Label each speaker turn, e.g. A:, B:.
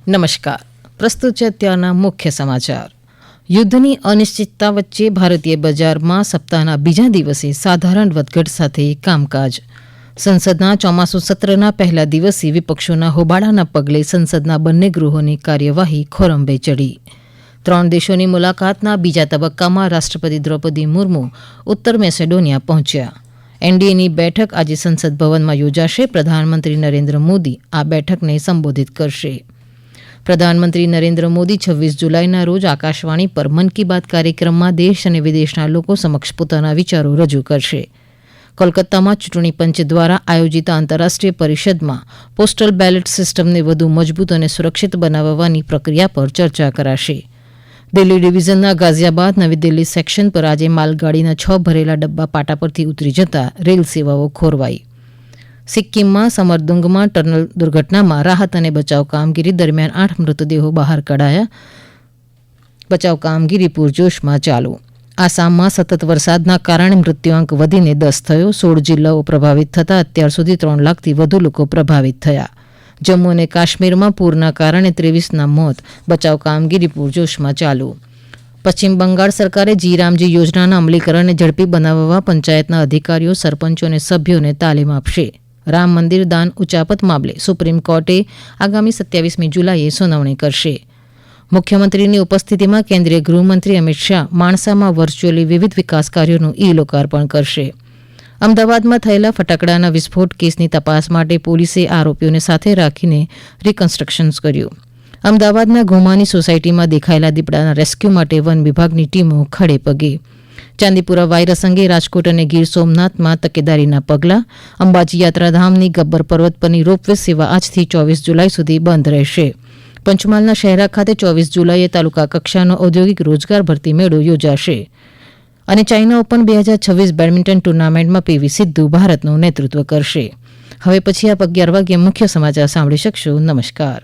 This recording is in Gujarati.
A: નમસ્કાર. પ્રસ્તુત છે અત્યારના મુખ્ય સમાચાર. યુદ્ધની અનિશ્ચિતતા વચ્ચે ભારતીય બજારમાં સપ્તાહના બીજા દિવસે સાધારણ વધઘટ સાથે કામકાજ. સંસદના ચોમાસુ સત્રના પહેલા દિવસે વિપક્ષોના હોબાળાના પગલે સંસદના બંને ગૃહોની કાર્યવાહી ખોરંભે ચડી. 3 દેશોની મુલાકાતના બીજા તબક્કામાં રાષ્ટ્રપતિ દ્રૌપદી મુર્મુ ઉત્તર મેસેડોનિયા પહોંચ્યા. એનડીએની બેઠક આજે સંસદ ભવનમાં યોજાશે. પ્રધાનમંત્રી નરેન્દ્ર મોદી આ બેઠકને સંબોધિત કરશે. પ્રધાનમંત્રી નરેન્દ્ર મોદી 26 જુલાઈના રોજ આકાશવાણી પર મન કી બાત કાર્યક્રમમાં દેશ અને વિદેશના લોકો સમક્ષ પોતાના વિચારો રજૂ કરશે. કોલકાતામાં ચૂંટણી પંચ દ્વારા આયોજિત આંતરરાષ્ટ્રીય પરિષદમાં પોસ્ટલ બેલેટ સિસ્ટમને વધુ મજબૂત અને સુરક્ષિત બનાવવાની પ્રક્રિયા પર ચર્ચા કરાશે. દિલ્હી ડિવિઝનના ગાઝિયાબાદ નવી દિલ્હી સેક્શન પર આજે માલગાડીના 6 ભરેલા ડબ્બા પાટા પરથી ઉતરી જતા રેલ સેવાઓ ખોરવાઈ. સિક્કિમમાં સમરદુંગમાં ટનલ દુર્ઘટનામાં રાહત અને બચાવ કામગીરી દરમિયાન 8 મૃતદેહો બહાર કઢાયા. બચાવ કામગીરી પૂરજોશમાં ચાલુ. આસામમાં સતત વરસાદના કારણે મૃત્યુઆંક વધીને 10 થયો. 16 જિલ્લાઓ પ્રભાવિત થતાં અત્યાર સુધી 3 લાખથી વધુ લોકો પ્રભાવિત થયા. જમ્મુ અને કાશ્મીરમાં પૂરના કારણે 23ના મોત. બચાવ કામગીરી પૂરજોશમાં ચાલુ. પશ્ચિમ બંગાળ સરકારે જી રામજી યોજનાના અમલીકરણને ઝડપી બનાવવા પંચાયતના અધિકારીઓ, સરપંચો અને સભ્યોને તાલીમ આપશે. રામ મંદિર દાન ઉચાપત મામલે સુપ્રીમ કોર્ટે આગામી 27મી જુલાઈએ સુનાવણી કરશે. મુખ્યમંત્રીની ઉપસ્થિતિમાં કેન્દ્રીય ગૃહમંત્રી અમિત શાહ માણસામાં વર્ચ્યુઅલી વિવિધ વિકાસ કાર્યોનું લોકાર્પણ કરશે. અમદાવાદમાં થયેલા ફટાકડાના વિસ્ફોટ કેસની તપાસ માટે પોલીસે આરોપીઓને સાથે રાખીને રિકન્સ્ટ્રક્શન કર્યું. અમદાવાદના ઘુમાની સોસાયટીમાં દેખાયેલા દીપડાના રેસ્ક્યુ માટે વન વિભાગની ટીમો ખડે પગે. ચાંદીપુરા વાયરસ અંગે રાજકોટ અને ગીર સોમનાથમાં તકેદારીના પગલાં. અંબાજી યાત્રાધામની ગબ્બર પર્વત પરની રોપવે સેવા આજથી 24 જુલાઈ સુધી બંધ રહેશે. પંચમહાલના શહેરા ખાતે 24 જુલાઈએ તાલુકા કક્ષાનો ઔદ્યોગિક રોજગાર ભરતી મેળો યોજાશે. અને ચાઇના ઓપન 2026 બેડમિન્ટન ટુર્નામેન્ટમાં પીવી સિંધુ ભારતનું નેતૃત્વ કરશે. હવે પછી આપ 11 વાગ્યે મુખ્ય સમાચાર સાંભળી શકશો. નમસ્કાર.